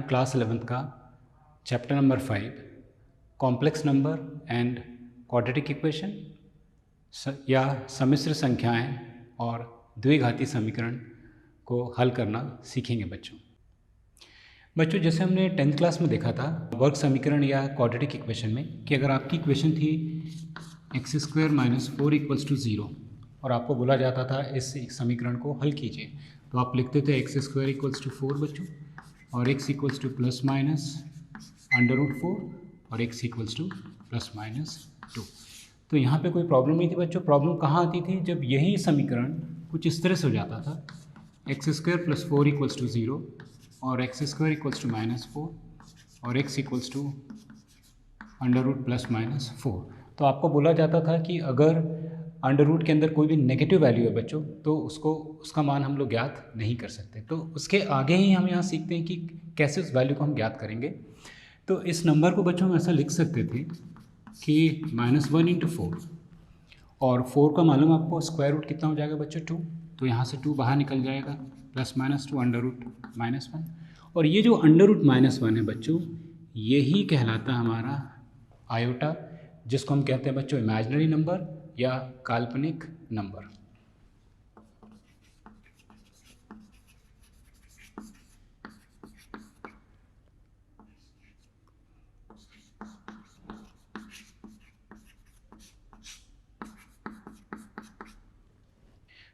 Class 11th का chapter number 5 complex number and quadratic equation या सम्मिश्र संख्याएं और द्विघाती समीकरण को हल करना सीखेंगे बच्चों जैसे हमने 10th क्लास में देखा था वर्ग समीकरण या क्वाड्रेटिक इक्वेशन में कि अगर आपकी इक्वेशन थी x² - 4 = 0 और आपको बोला जाता था इस समीकरण को हल कीजिए, तो आप लिखते थे x² = 4 बच्चों और x = ±√4 और x = ±2। तो यहाँ पे कोई प्रॉब्लम नहीं थी बच्चों। प्रॉब्लम कहाँ आती थी? जब यही समीकरण कुछ इस तरह से हो जाता था x² + 4 = 0 और x² = -4 और x = √+-4। तो आपको बोला जाता था कि अगर अंडर रूट के अंदर कोई भी नेगेटिव वैल्यू है बच्चों तो उसका मान हम लोग ज्ञात नहीं कर सकते। तो उसके आगे ही हम यहाँ सीखते हैं कि कैसे उस वैल्यू को हम ज्ञात करेंगे। तो इस नंबर को बच्चों हम ऐसा लिख सकते थे कि -1 × 4 और 4 का मालूम आपको स्क्वायर रूट कितना हो जाएगा बच्चों 2, तो यहाँ से 2 बाहर निकल जाएगा +-2 √-1 और ये जो √-1 है बच्चों यही कहलाता हमारा आयोटा, जिसको हम कहते हैं बच्चों इमेजिनरी नंबर या काल्पनिक नंबर।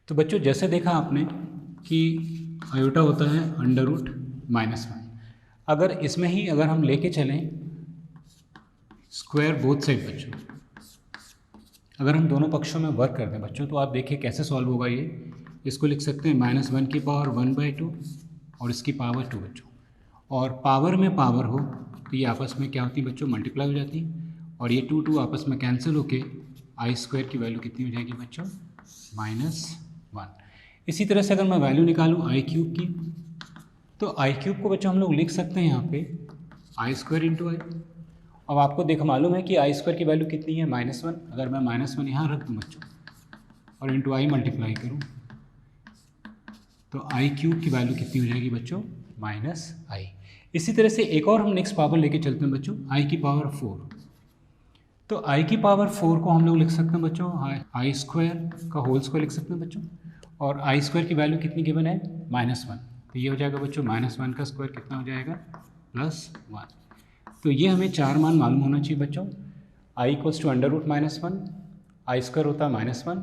तो बच्चों जैसे देखा आपने कि आयोटा होता है √-1। अगर इसमें ही अगर हम लेके चलें स्क्वायर बोथ साइड बच्चों, अगर हम दोनों पक्षों में वर्क करते हैं बच्चों तो आप देखिए कैसे सॉल्व होगा ये। इसको लिख सकते हैं -1 की पावर 1/2 और इसकी पावर 2 बच्चों। और पावर में पावर हो तो ये आपस में क्या होती है बच्चों? मल्टीप्लाई हो जाती है और ये 2 आपस में कैंसिल होके i² की वैल्यू कितनी हो जाएगी बच्चों? -1। इसी तरह से अगर मैं वैल्यू निकालूँ i³ की तो i³ को बच्चों हम लोग लिख सकते हैं यहाँ पे i² × i। अब आपको मालूम है कि i² की वैल्यू कितनी है? -1। अगर मैं -1 यहाँ रख दूँ बच्चों और इंटू i मल्टीप्लाई करूँ तो i³ की वैल्यू कितनी हो जाएगी बच्चों? -i। इसी तरह से एक और हम नेक्स्ट पावर लेके चलते हैं बच्चों i की पावर 4। तो i की पावर 4 को हम लोग लिख सकते हैं बच्चों i² का होल स्क्वायर लिख सकते हैं बच्चों और i² की वैल्यू कितनी गिवन है? -1। तो ये हो जाएगा बच्चों -1 का स्क्वायर कितना हो जाएगा? +1। तो ये हमें 4 मान मालूम होना चाहिए बच्चों। i = √-1, i² होता है -1,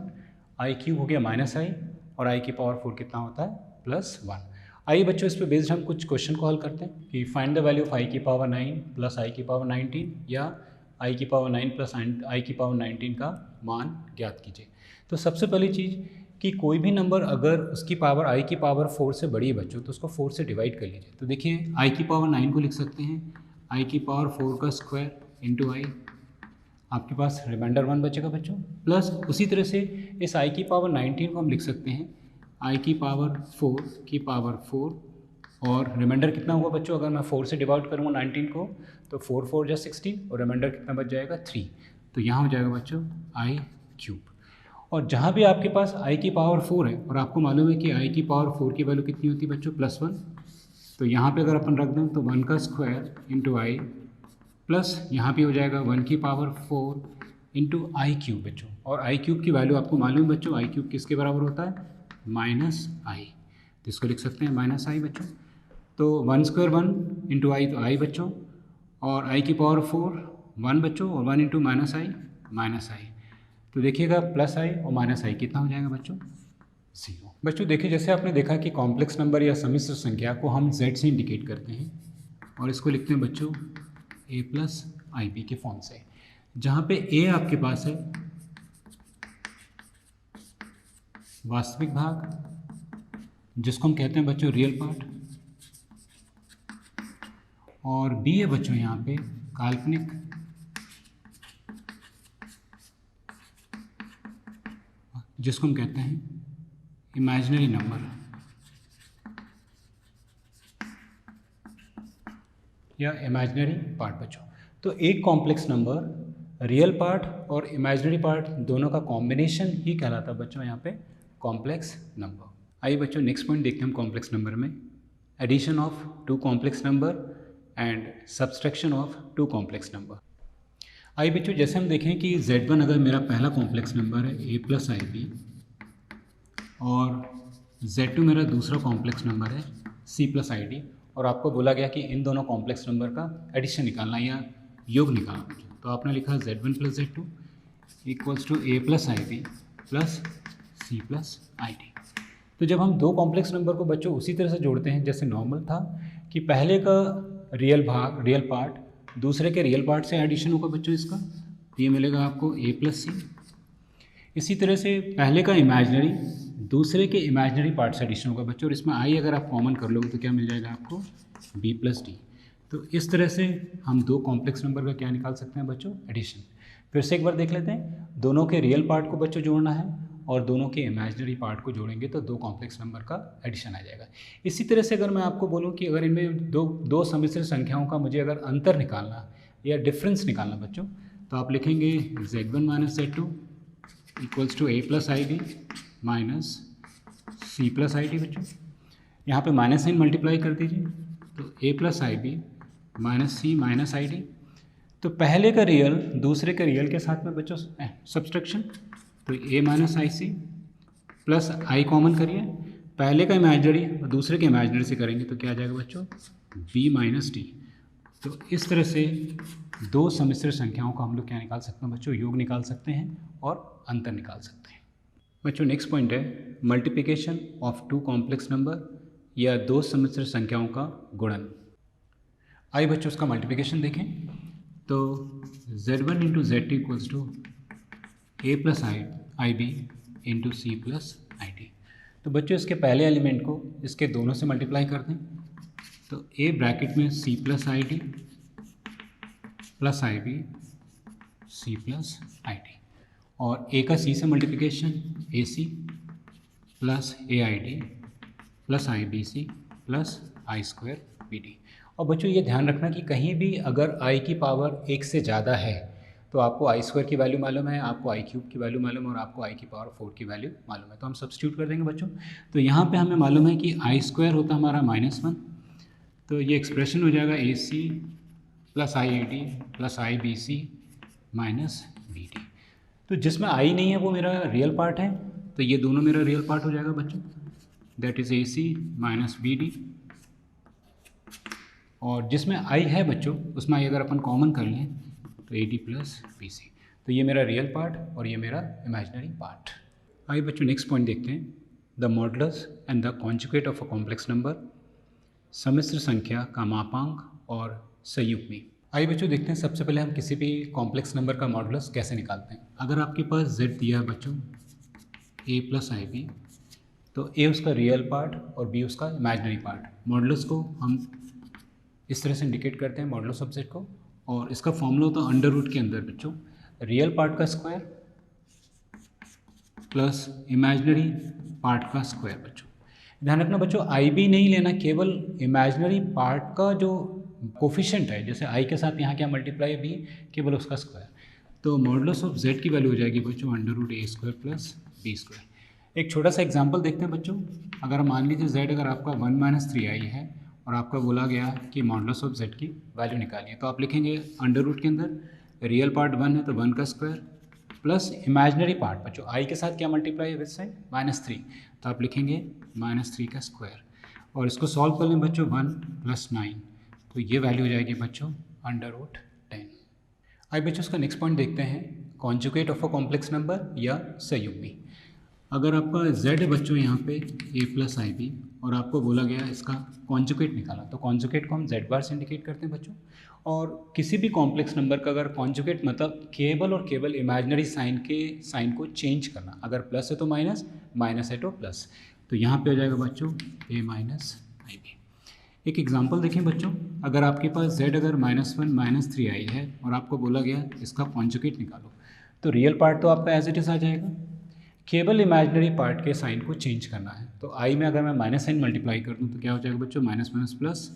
i³ हो गया -i और i की पावर 4 कितना होता है? +1। आइए बच्चों इस पे बेस्ड हम कुछ क्वेश्चन को हल करते हैं कि find the value of i की पावर 9 + i की पावर 19 या i की पावर 9 + i की पावर 19 का मान ज्ञात कीजिए। तो सबसे पहली चीज़ कि कोई भी नंबर अगर उसकी पावर i की पावर 4 से बड़ी है बच्चों तो उसको 4 से डिवाइड कर लीजिए। तो देखिए i की पावर 9 को लिख सकते हैं i की पावर 4 का स्क्वायर इंटू i, आपके पास रिमाइंडर 1 बचेगा बच्चों, प्लस उसी तरह से इस i की पावर 19 को हम लिख सकते हैं i की पावर 4 की पावर 4 और रिमाइंडर कितना हुआ बच्चों? अगर मैं 4 से डिवाइड करूँगा 19 को तो 4 4 जा 16 और रिमाइंडर कितना बच जाएगा? 3। तो यहाँ हो जाएगा बच्चों i³। और जहाँ भी आपके पास i की पावर 4 है और आपको मालूम है कि i की पावर 4 की वैल्यू कितनी होती है बच्चों? +1। तो यहाँ पे अगर अपन रख दें तो 1 का स्क्वायर इंटू i प्लस यहाँ पे हो जाएगा 1 की पावर 4 इंटू i³ बच्चों। और i³ की वैल्यू आपको मालूम है बच्चों i³ किसके बराबर होता है? -i। तो इसको लिख सकते हैं -i बच्चों। तो 1² 1 इंटू i तो i बच्चों और i की पावर 4 1 बच्चों और 1 इंटू -i। तो देखिएगा +i और -i कितना हो जाएगा बच्चों? 0। बच्चों देखिए जैसे आपने देखा कि कॉम्प्लेक्स नंबर या सम्मिश्र संख्या को हम z से इंडिकेट करते हैं और इसको लिखते हैं बच्चों a + ib के फॉर्म से, जहाँ पे a आपके पास है वास्तविक भाग जिसको हम कहते हैं बच्चों रियल पार्ट और b है बच्चों यहाँ पे काल्पनिक जिसको हम कहते हैं इमेजिनरी नंबर या इमेजिनरी पार्ट बच्चों। तो एक कॉम्प्लेक्स नंबर रियल पार्ट और इमेजिनरी पार्ट दोनों का कॉम्बिनेशन ही कहलाता है बच्चों यहाँ पे कॉम्प्लेक्स नंबर। आइए बच्चों नेक्स्ट पॉइंट देखते हैं हम कॉम्प्लेक्स नंबर में। Addition of 2 complex number and subtraction of two complex number. आइए बच्चों, जैसे हम देखें कि Z1 अगर मेरा पहला कॉम्प्लेक्स नंबर है a प्लस आई बी और Z2 मेरा दूसरा कॉम्प्लेक्स नंबर है C प्लस आई डी, और आपको बोला गया कि इन दोनों कॉम्प्लेक्स नंबर का एडिशन निकालना या योग निकालना, तो आपने लिखा Z1 plus Z2 equals to a plus I b plus C plus i d. तो जब हम दो कॉम्प्लेक्स नंबर को बच्चों उसी तरह से जोड़ते हैं जैसे नॉर्मल था कि पहले का रियल पार्ट दूसरे के रियल पार्ट से एडिशन होगा बच्चों इसका, तो ये मिलेगा आपको a प्लस सी। इसी तरह से पहले का इमेजिनरी दूसरे के इमेजिनरी पार्ट से एडिशन होगा बच्चों, और इसमें i अगर आप कॉमन कर लोगे तो क्या मिल जाएगा आपको b प्लस डी। तो इस तरह से हम दो कॉम्प्लेक्स नंबर का क्या निकाल सकते हैं बच्चों, एडिशन। फिर से एक बार देख लेते हैं, दोनों के रियल पार्ट को बच्चों जोड़ना है और दोनों के इमेजिनरी पार्ट को जोड़ेंगे तो दो कॉम्प्लेक्स नंबर का एडिशन आ जाएगा। इसी तरह से अगर मैं आपको बोलूं कि अगर इनमें दो सम्मिश्र संख्याओं का मुझे अगर अंतर निकालना या डिफरेंस निकालना बच्चों, तो आप लिखेंगे Z1 minus Z2 equals to a plus i d minus C plus i d. बच्चों यहाँ पे माइनस साइन मल्टीप्लाई कर दीजिए, तो a plus I b minus C minus i d. तो पहले का रियल दूसरे के रियल के साथ में बच्चों सब्सट्रैक्शन, तो a minus i c plus I common करिए, पहले का इमेजिनरी और दूसरे के इमेजिनरी से करेंगे तो क्या आ जाएगा बच्चों, b माइनस डी। तो इस तरह से दो सम्मिश्र संख्याओं का हम लोग क्या निकाल सकते हैं बच्चों, योग निकाल सकते हैं और अंतर निकाल सकते हैं। बच्चों नेक्स्ट पॉइंट है multiplication of two complex number या दो सम्मिश्र संख्याओं का गुणन। आइए बच्चों उसका मल्टीप्लिकेशन देखें, तो Z1 into Z2 equals to a plus I b into c plus i d. तो बच्चों इसके पहले एलिमेंट को इसके दोनों से मल्टीप्लाई कर दें, तो a ब्रैकेट में C plus i d plus I B c plus i d, और a का C से multiplication a C plus a i d plus I B c plus i square b d. और बच्चों ये ध्यान रखना कि कहीं भी अगर i की पावर एक से ज़्यादा है तो आपको आई स्क्वायर की वैल्यू मालूम है, आपको आई क्यूब की वैल्यू मालूम है और आपको i की पावर 4 की वैल्यू मालूम है, तो हम सब्स्टिट्यूट कर देंगे बच्चों। तो यहाँ पे हमें मालूम है कि आई स्क्वायर होता हमारा -1, तो ये एक्सप्रेशन हो जाएगा A C plus I A D plus I B C minus B D. तो जिसमें i नहीं है वो मेरा रियल पार्ट है, तो ये दोनों मेरा रियल पार्ट हो जाएगा बच्चों, that is a c minus B d. और जिसमें i है बच्चों उसमें i अगर अपन कॉमन कर लें तो a D plus b c. तो ये मेरा रियल पार्ट और ये मेरा इमेजिनरी पार्ट। आइए बच्चों नेक्स्ट पॉइंट देखते हैं, the modulus and the conjugate of a complex number, सम्मिश्र संख्या का मापांक और संयुग्मी। आइए बच्चों देखते हैं, सबसे पहले हम किसी भी कॉम्प्लेक्स नंबर का मॉडुलस कैसे निकालते हैं। अगर आपके पास z दिया है बच्चों a प्लस आई बी, तो a उसका रियल पार्ट और b उसका इमेजिनरी पार्ट। मॉडुलस को हम इस तरह से इंडिकेट करते हैं मॉडुलस ऑफ z को, और इसका फॉर्मूला होता है अंडर रूट के अंदर बच्चों रियल पार्ट का स्क्वायर प्लस इमेजिनरी पार्ट का स्क्वायर। बच्चों ध्यान रखना बच्चों आई भी नहीं लेना, केवल इमेजिनरी पार्ट का जो कोफिशिएंट है, जैसे आई के साथ यहाँ क्या मल्टीप्लाई भी, केवल उसका स्क्वायर। तो मॉडुलस ऑफ z की वैल्यू हो जाएगी बच्चों अंडर रूट ए स्क्वायर प्लस बी स्क्वायर। एक छोटा सा एग्जांपल देखते हैं बच्चों, अगर मान लीजिए z अगर आपका 1 माइनस 3i है और आपका बोला गया कि मॉडुलस ऑफ z की वैल्यू निकालिए, तो आप लिखेंगे अंडर रूट के अंदर रियल पार्ट 1 है तो 1 का स्क्वायर प्लस इमेजिनरी पार्ट बच्चों आई के साथ क्या मल्टीप्लाई है विद साइन -3, तो आप लिखेंगे -3 का स्क्वायर। और इसको सॉल्व कर लें बच्चों 1 प्लस 9, तो ये वैल्यू हो जाएगी बच्चों अंडर रूट 10। आइए बच्चों उसका नेक्स्ट पॉइंट देखते हैं, conjugate of a complex number या संयुग्मी। अगर आपका z है बच्चों यहाँ पे a प्लस आई बी और आपको बोला गया इसका कॉन्जुगेट निकाला, तो कॉन्जुगेट को हम z बार से इंडिकेट करते हैं बच्चों। और किसी भी कॉम्प्लेक्स नंबर का अगर कॉन्जुगेट मतलब केवल और केवल इमेजिनरी साइन को चेंज करना, अगर प्लस है तो माइनस, माइनस है तो प्लस, तो यहाँ पे हो जाएगा बच्चों a माइनस आई बी। एक एग्जांपल देखें बच्चों, अगर आपके पास z अगर -1 -3i है और आपको बोला गया इसका कॉन्जुगेट निकालो, तो रियल पार्ट तो आपका एज इट इज़ आ जाएगा, केवल इमेजिनरी पार्ट के साइन को चेंज करना है। तो i में अगर मैं माइनस साइन मल्टीप्लाई कर दूँ तो क्या हो जाएगा बच्चों माइनस माइनस प्लस,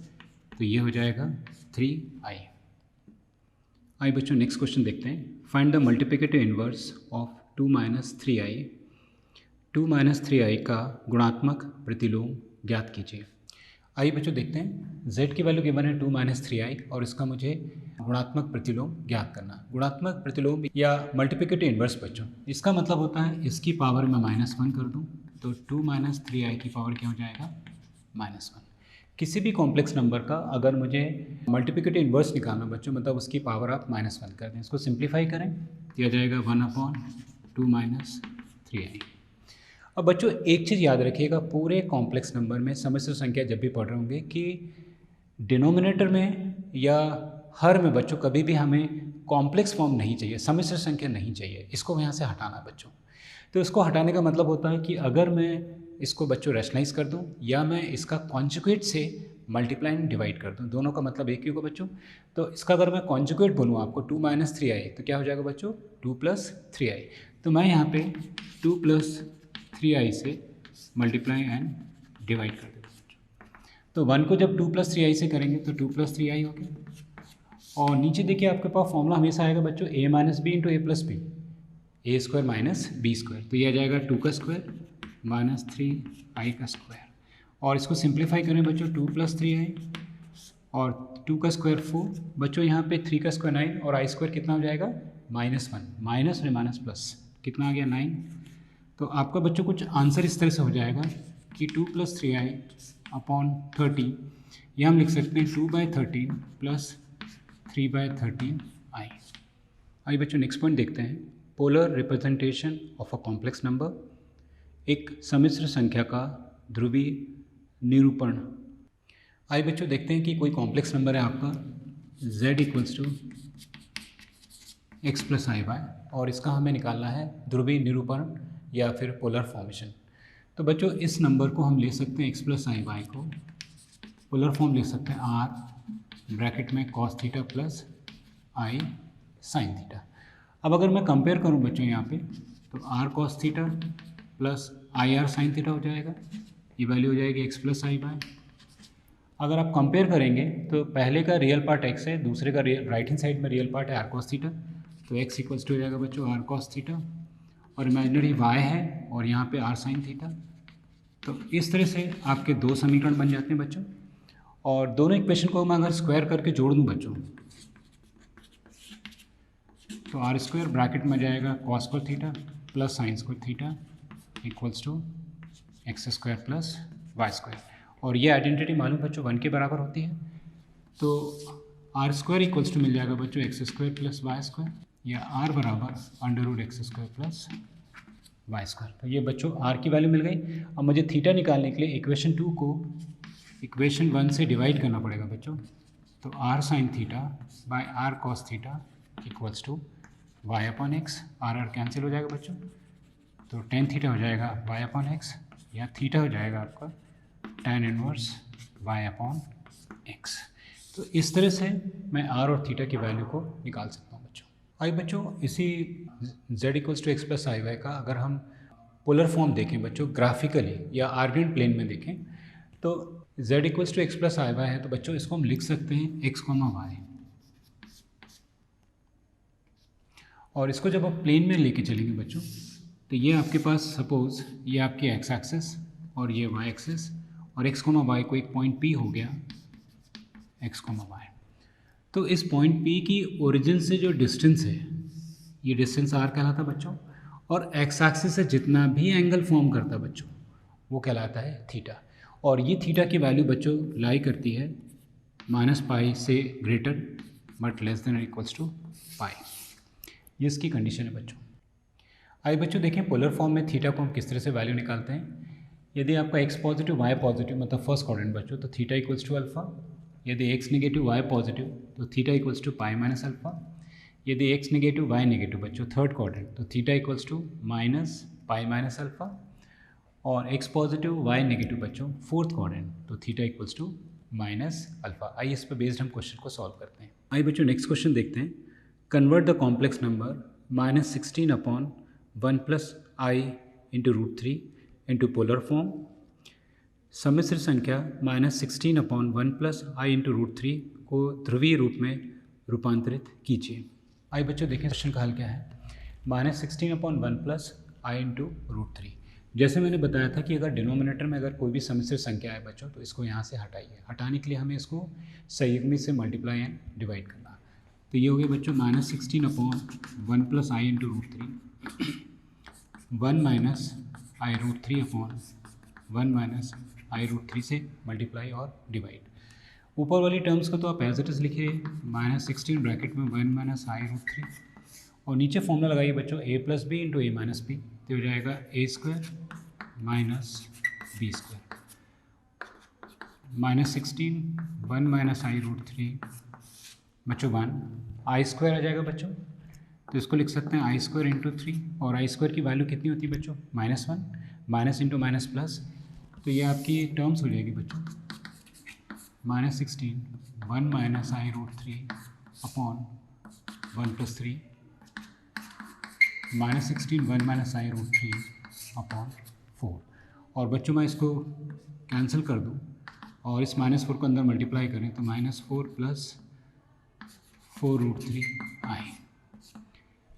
तो ये हो जाएगा 3i। आइए बच्चों नेक्स्ट क्वेश्चन देखते हैं, find the multiplicative inverse of 2 minus 3i। 2 minus 3i का गुणात्मक प्रतिलोम ज्ञात कीजिए। आइए बच्चों देखते हैं, z की वैल्यू गिवन है 2 - 3i और इसका मुझे गुणात्मक प्रतिलोम ज्ञात करना। गुणात्मक प्रतिलोम या मल्टीप्लिकेटिव इन्वर्स बच्चों, इसका मतलब होता है इसकी पावर मैं -1 कर दूं तो 2 - 3i की पावर क्या हो जाएगा, -1। किसी भी कॉम्प्लेक्स नंबर का अगर मुझे मल्टीप्लिकेटिव इन्वर्स निकालना बच्चों, मतलब उसकी पावर आप -1 कर दें। इसको सिंप्लीफाई करें तो यह जाएगा 1/2 - 3i। अब बच्चों एक चीज़ याद रखिएगा, पूरे कॉम्प्लेक्स नंबर में सम्मिश्र संख्या जब भी पढ़ रहे होंगे कि डिनोमिनेटर में या हर में बच्चों कभी भी हमें कॉम्प्लेक्स फॉर्म नहीं चाहिए, सम्मिश्र संख्या नहीं चाहिए, इसको यहाँ से हटाना बच्चों। तो इसको हटाने का मतलब होता है कि अगर मैं इसको बच्चों रैशनलाइज कर दूं या मैं इसका कॉन्जुगेट से मल्टीप्लाई एंड डिवाइड कर दूं, दोनों का मतलब एक ही होगा बच्चों। तो इसका अगर मैं कॉन्जुगेट बोलूँ आपको 2 - 3i तो क्या हो जाएगा बच्चों, 2 + 3i। तो मैं यहाँ पे 2 + 3i से मल्टीप्लाई एंड डिवाइड कर देता हूँ। तो 1 को जब 2 + 3i से करेंगे तो 2 + 3i हो गया। और नीचे देखिए आपके पास फॉर्मूला हमेशा आएगा बच्चों a - b × a + b, a² - b²। तो ये आ जाएगा 2 का स्क्वायर - 3i का स्क्वायर। और इसको सिंप्लीफाई करें बच्चों, 2 + 3i और 2 का स्क्वायर 4 बच्चों, यहाँ पे 3 का स्क्वायर 9 और i² कितना हो जाएगा, -1, माइनस और माइनस प्लस कितना आ गया 9। तो आपका बच्चों कुछ आंसर इस तरह से हो जाएगा कि 2 + 3i अपॉन 30, या हम लिख सकते हैं 2/13 + 3/13i। आइए बच्चों नेक्स्ट पॉइंट देखते हैं, polar representation of a complex number, एक सम्मिश्र संख्या का ध्रुवीय निरूपण। आइए बच्चों देखते हैं कि कोई कॉम्प्लेक्स नंबर है आपका z = x + iy और इसका हमें निकालना है ध्रुवीय निरूपण या फिर पोलर फॉर्मेशन। तो बच्चों इस नंबर को हम ले सकते हैं x + iy को पोलर फॉर्म ले सकते हैं r ब्रैकेट में cos θ + i sin θ। अब अगर मैं कंपेयर करूं बच्चों यहाँ पे तो r cos θ + ir sin θ हो जाएगा, ये वैल्यू हो जाएगी x + iy। अगर आप कंपेयर करेंगे तो पहले का रियल पार्ट x है, दूसरे का राइट हैंड साइड में रियल पार्ट है r cos θ, तो x = हो जाएगा बच्चों r cos θ और इमेजिनरी y है और यहाँ पे r sin θ। तो इस तरह से आपके दो समीकरण बन जाते हैं बच्चों। और दोनों इक्वेशन को मैं अगर स्क्वायर करके जोड़ दूँ बच्चों तो r² ब्रैकेट में जाएगा cos² θ + sin² θ = x² + y²। और ये आइडेंटिटी मालूम बच्चों 1 के बराबर होती है, तो r² = मिल जाएगा बच्चों x² + y² या r बराबर √x² + y²। तो ये बच्चों r की वैल्यू मिल गई। अब मुझे थीटा निकालने के लिए इक्वेशन 2 को इक्वेशन 1 से डिवाइड करना पड़ेगा बच्चों। तो r sin θ / r cos θ = y/x, r cancel हो जाएगा बच्चों, तो tan θ हो जाएगा y/x या थीटा हो जाएगा आपका tan 1 y/x। तो इस तरह से मैं r और थीटा की वैल्यू को निकाल सकता हूँ बच्चों। आइए बच्चों इसी z = x + iy का अगर हम पोलर फॉर्म देखें बच्चों ग्राफिकली या आर्गेंट प्लेन में देखें तो z = x + iy है, तो बच्चों इसको हम लिख सकते हैं x, y। और इसको जब आप प्लेन में लेके चलेंगे बच्चों तो ये आपके पास सपोज ये आपकी x एक्सिस और ये y एक्सिस और x, y को एक पॉइंट P हो गया x, y। तो इस पॉइंट P की ओरिजिन से जो डिस्टेंस है ये डिस्टेंस r कहलाता है बच्चों, और x एक्सिस से जितना भी एंगल फॉर्म करता है बच्चों वो कहलाता है थीटा। और ये थीटा की वैल्यू बच्चों लाई करती है -π से ग्रेटर बट < π। ये इसकी कंडीशन है बच्चों। आइए बच्चों देखें पोलर फॉर्म में थीटा को हम किस तरह से वैल्यू निकालते हैं। यदि आपका x पॉजिटिव y पॉजिटिव मतलब फर्स्ट क्वाड्रेंट बच्चों तो थीटा = अल्फा, यदि x नेगेटिव y पॉजिटिव तो थीटा = π - अल्फा, यदि x नेगेटिव y नेगेटिव बच्चों थर्ड क्वाड्रेंट तो थीटा = -π - अल्फा, और x पॉजिटिव y नेगेटिव बच्चों फोर्थ क्वाड्रेंट तो थीटा = -अल्फा। आइए इस पर बेस्ड हम क्वेश्चन को सॉल्व करते हैं। आइए बच्चों नेक्स्ट क्वेश्चन देखते हैं, convert the complex number -16/1 + i × √3 into polar form. सम्मिश्र संख्या -16/1 + i × √3 को ध्रुवीय रूप में रूपांतरित कीजिए। आइए बच्चों देखें क्वेश्चन का हल क्या है। -16/1 + i × √3, जैसे मैंने बताया था कि अगर डिनोमिनेटर में अगर कोई भी सम्मिश्र संख्या है बच्चों, तो इसको यहाँ से हटाइए। हटाने के लिए हमें इसको संयुग्मी से मल्टीप्लाई एंड डिवाइड करना। तो ये हो गया बच्चों -16/1 + i × √3, 1 - i √3 अपॉन 1 - i √3 से मल्टीप्लाई और डिवाइड। ऊपर वाली टर्म्स को तो आप एज इट इज़ लिखिए, -16 ब्रैकेट में 1 - i √3, और नीचे फॉर्मूला लगाइए बच्चों a + b × a - b, तो हो जाएगा a² - b², -16 1 - i √3 बच्चों 1, i² आ जाएगा बच्चों, तो इसको लिख सकते हैं i² × 3, और i² की वैल्यू कितनी होती है बच्चों? -1, माइनस इंटू माइनस प्लस, तो ये आपकी टर्म्स हो जाएगी बच्चों, -16 1 - i √3 अपॉन 1 + 3, -16 1 - i √3 अपॉन 4। और बच्चों मैं इसको कैंसिल कर दूँ और इस -4 को अंदर मल्टीप्लाई करें, तो -4 + 4 √3 i,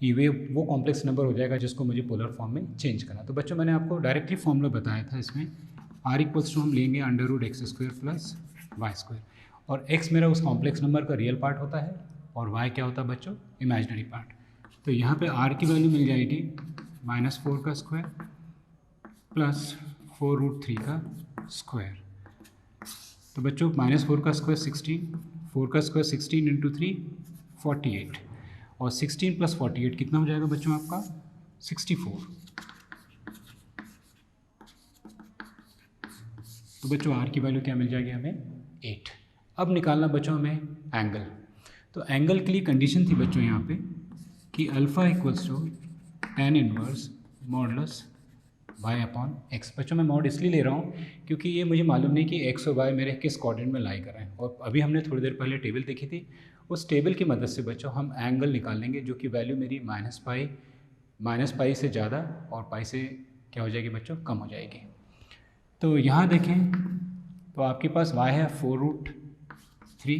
ये वो कॉम्प्लेक्स नंबर हो जाएगा जिसको मुझे पोलर फॉर्म में चेंज करना। तो बच्चों मैंने आपको डायरेक्टली फॉर्मूला बताया था, इसमें r = हम लेंगे √x² + y², और x मेरा उस कॉम्प्लेक्स नंबर का रियल पार्ट होता है और y क्या होता है बच्चों? Imaginary part. तो यहाँ पे r की वैल्यू मिल जाएगी -4 का स्क्वायर प्लस 4 √3 का स्क्वायर। तो बच्चों -4 का स्क्वायर 16, 4 का स्क्वायर 16 × 3 48, और 16 + 48 कितना हो जाएगा बच्चों आपका? 64। तो बच्चों r की वैल्यू क्या मिल जाएगी हमें? 8। अब निकालना बच्चों हमें एंगल। तो एंगल के लिए कंडीशन थी बच्चों यहाँ पे कि α = tan 1 मॉडुलस y/x। बच्चों मैं मॉड इसलिए ले रहा हूँ क्योंकि ये मुझे मालूम नहीं कि x और y मेरे किस कोऑर्डिनेट में लाई कर रहे हैं, और अभी हमने थोड़ी देर पहले टेबल देखी थी, उस टेबल की मदद से बच्चों हम एंगल निकाल लेंगे, जो कि वैल्यू मेरी -पाई से ज़्यादा और पाई से क्या हो जाएगी बच्चों? कम हो जाएगी। तो यहाँ देखें तो आपके पास y है 4 √3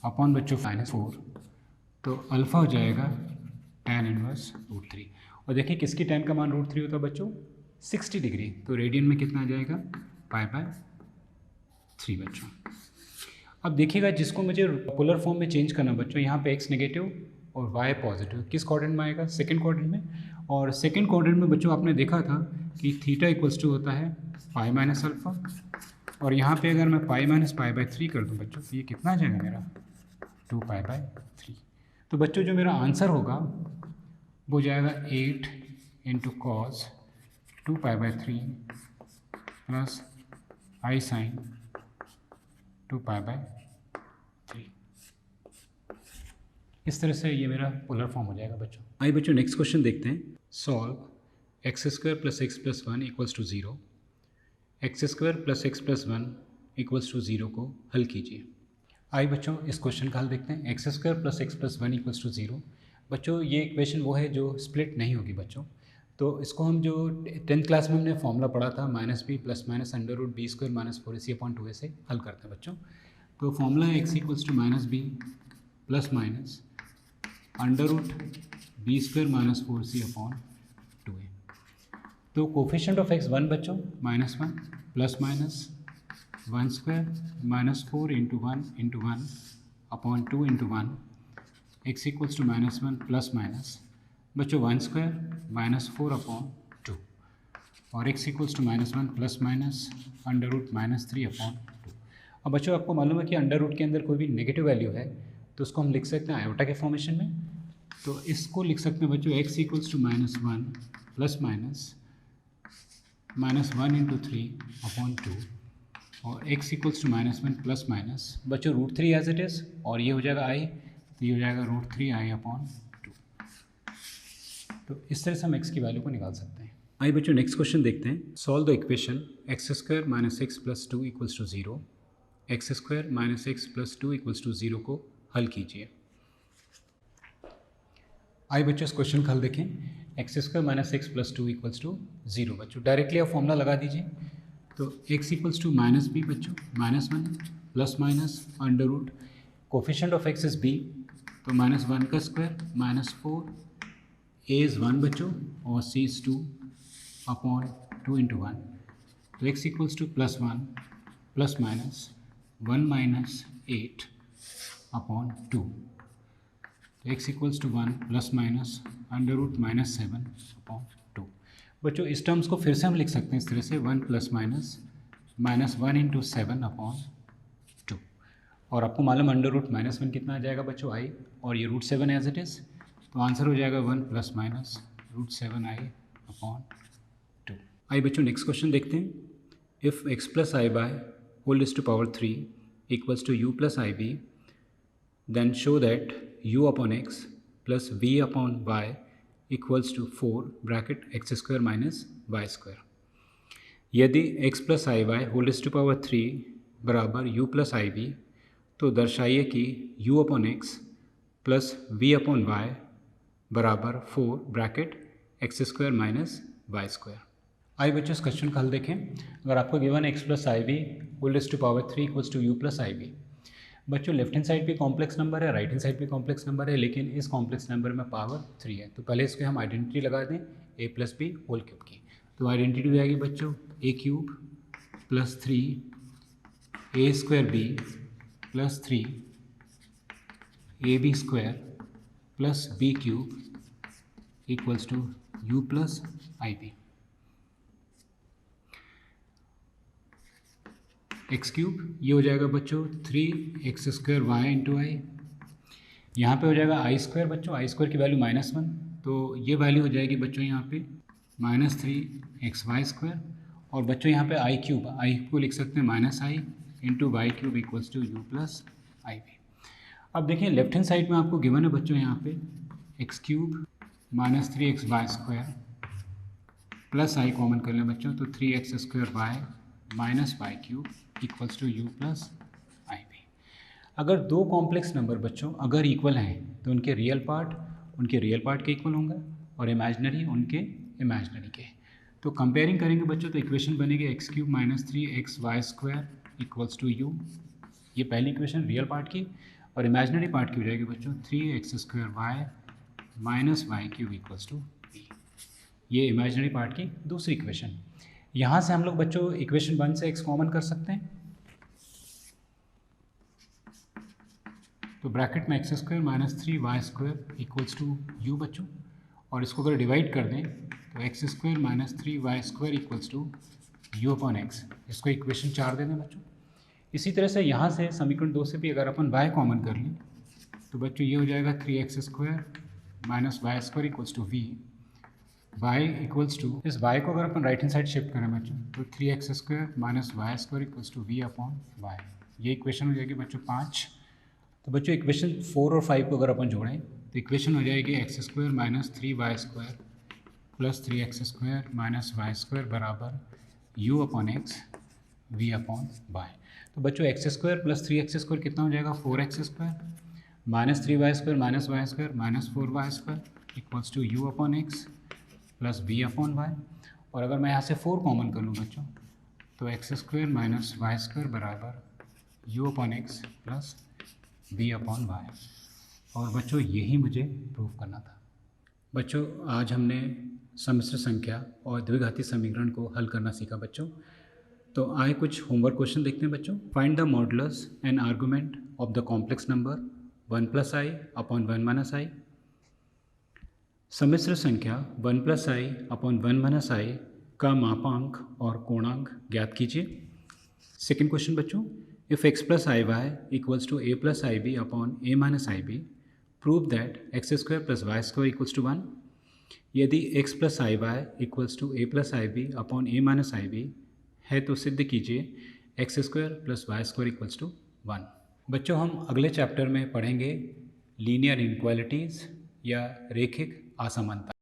अपॉन बच्चों -4, तो अल्फ़ा हो जाएगा tan 1 √3। और देखिए किसकी tan का मान √3 होता है बच्चों? 60 डिग्री। तो रेडियन में कितना आ जाएगा? π/3 बच्चों। अब देखिएगा जिसको मुझे पोलर फॉर्म में चेंज करना बच्चों, यहाँ पे x नेगेटिव और y पॉजिटिव, किस क्वाड्रेंट में आएगा? सेकंड क्वाड्रेंट में। और सेकंड क्वाड्रेंट में बच्चों आपने देखा था कि थीटा = होता है π - अल्फ़ा, और यहाँ पे अगर मैं π - π/3 कर दूँ बच्चों, तो ये कितना आ जाएगा मेरा? 2π/3। तो बच्चों जो मेरा आंसर होगा वो जाएगा 8 × cos 2π/3 प्लस i sin 2π/3। इस तरह से ये मेरा पोलर फॉर्म हो जाएगा बच्चों। आइए बच्चों नेक्स्ट क्वेश्चन देखते हैं। Solve x² + x + 1 = 0, x² + x + 1 = 0 को हल कीजिए। आइए बच्चों इस क्वेश्चन का हल देखते हैं। x² + x + 1 = 0। बच्चों ये इक्वेशन वो है जो स्प्लिट नहीं होगी बच्चों, तो इसको हम जो 10th क्लास में हमने फॉर्मूला पढ़ा था -b + -√b² - 4ac/2a से हल करते हैं बच्चों। तो फॉर्मूला है x = -b + √b² - 4c/2a। तो कोफिशिएंट ऑफ x 1 बच्चों -1 +- 1² - 4 × 1 × 1 अपॉन 2 × 1, x = -1 +- बच्चों 1² - 4 अपॉन 2, और x = -1 +- √-3 अपॉन 2। अब बच्चों आपको मालूम है कि अंडर रूट के अंदर कोई भी नेगेटिव वैल्यू है तो उसको हम लिख सकते हैं आयोटा के फॉर्मेशन में। तो इसको लिख सकते हैं बच्चों x = -1 +- -1 × 3 अपॉन 2, और x = -1 +- बच्चों √3 एज इट इज़, और ये हो जाएगा i, तो ये हो जाएगा √3i अपॉन 2। तो इस तरह से हम x की वैल्यू को निकाल सकते हैं। आइए बच्चों नेक्स्ट क्वेश्चन देखते हैं। Solve the equation x² - x + 2 = 0, x² - x + 2 = 0 को हल कीजिए। आइए बच्चों इस क्वेश्चन का हल देखें। x² - x + 2 = 0 बच्चों, डायरेक्टली आप फॉर्मूला लगा दीजिए। तो x = -b बच्चों, -1 +- coefficient of x is b, तो -1² - 4 ए इज़ 1 बच्चों और सी इज़ 2 अपॉन 2 इंटू 1। तो x equals to +1 plus minus 1 minus 8 upon 2। तो x equals to 1 plus minus √-7 upon 2। बच्चों इस टर्म्स को फिर से हम लिख सकते हैं इस तरह से 1 प्लस माइनस -1 इंटू 7 अपॉन 2। और आपको मालूम √-1 कितना आ जाएगा बच्चों i, और ये √7 एज इट इज़, तो आंसर हो जाएगा 1 प्लस माइनस √7i अपॉन 2। आइए बच्चों नेक्स्ट क्वेश्चन देखते हैं। If x plus i by whole raised to power 3 equals to u plus I b, then show that u upon x plus v upon y equals to 4 bracket x square minus y square. यदि x plus I y whole raised to power 3 बराबर u plus आई B, तो दर्शाइए कि u upon x plus v upon y बराबर 4 bracket x square minus y square. आइए बच्चों इस question का हल देखें। अगर आपको given x plus I b whole raised to power 3 equals to u plus I b, बच्चों लेफ्ट हैंड साइड पे कॉम्प्लेक्स नंबर है, राइट हैंड साइड पे कॉम्प्लेक्स नंबर है, लेकिन इस कॉम्प्लेक्स नंबर में पावर 3 है। तो पहले इसको हम आइडेंटिटी लगा दें a plus b whole cube की। तो आइडेंटिटी हो जाएगी बच्चों a cube plus 3 a square b plus 3 a b square plus b cube equals to u plus I b. X cube ये हो जाएगा बच्चों 3x स्क्वायर वाई इंटू आई। यहाँ पर हो जाएगा आई स्क्वायर बच्चों, आई स्क्वायर की वैल्यू -1, तो ये वैल्यू हो जाएगी बच्चों यहाँ पे -3xy स्क्वायर। और बच्चों यहाँ पे आई क्यूब, आई को लिख सकते हैं -i into y cube equals to u plus I b. अब देखिए लेफ्ट हैंड साइड में आपको गिवन है बच्चों यहाँ पे X cube -3xy square plus आई कॉमन कर लें बच्चों, तो 3x square Y minus Y cube equals to u plus I B. अगर दो कॉम्प्लेक्स नंबर बच्चों अगर इक्वल हैं तो उनके रियल पार्ट के इक्वल होंगे और इमेजिनरी उनके इमेजिनरी के। तो कंपेयरिंग करेंगे बच्चों तो इक्वेशन बनेगी x cube -3xy square equals to u। ये पहली इक्वेशन रियल पार्ट की, और इमेजिनरी पार्ट की हो जाएगी बच्चों 3x square Y minus Y cube equals to b। ये इमेजिनरी पार्ट की दूसरी इक्वेशन। यहाँ से हम लोग बच्चों इक्वेशन 1 से x कॉमन कर सकते हैं, तो ब्रैकेट में x square -3y square equals to u बच्चों, और इसको अगर डिवाइड कर दें तो x square -3y square equals to u upon x। इसको इक्वेशन 4 दे दें बच्चों। इसी तरह से यहाँ से समीकरण 2 से भी अगर अपन y कॉमन कर लें तो बच्चों ये हो जाएगा 3x square minus y square equals to v। y equals to इस y को अगर अपन राइट हैंड साइड शिफ्ट करें बच्चों तो 3x square minus y square equals to v upon y। ये इक्वेशन हो जाएगी बच्चों 5। तो बच्चों इक्वेशन 4 और 5 को अगर अपन जोड़ें तो इक्वेशन हो जाएगी x square -3y square plus 3x square minus y square बराबर u upon x v upon y। तो बच्चों x square plus 3x square कितना हो जाएगा 4x square -3y square minus y square minus 4y square equals to u upon x plus v upon y। और अगर मैं यहाँ से 4 कॉमन कर लूँ बच्चों तो x square minus y square बराबर u upon x plus v upon y। और बच्चों यही मुझे प्रूव करना था। बच्चों आज हमने सम्मिश्र संख्या और द्विघाती समीकरण को हल करना सीखा बच्चों। तो आए कुछ होमवर्क क्वेश्चन देखते हैं बच्चों। Find the modulus and argument of the complex number 1 plus I upon 1 minus I. सम्मिश्र संख्या 1 plus I upon 1 minus I का मापांक और कोणांक ज्ञात कीजिए। सेकेंड क्वेश्चन बच्चों, if x plus I Y equals to a plus I B upon a minus I B, prove that X square plus Y square equals to 1। यदि x plus I Y equals to a plus I B upon a minus I b है तो सिद्ध कीजिए x square plus Y square equals to 1। बच्चों हम अगले chapter में पढ़ेंगे लीनियर इनक्वालिटीज़ या रैखिक असमानता।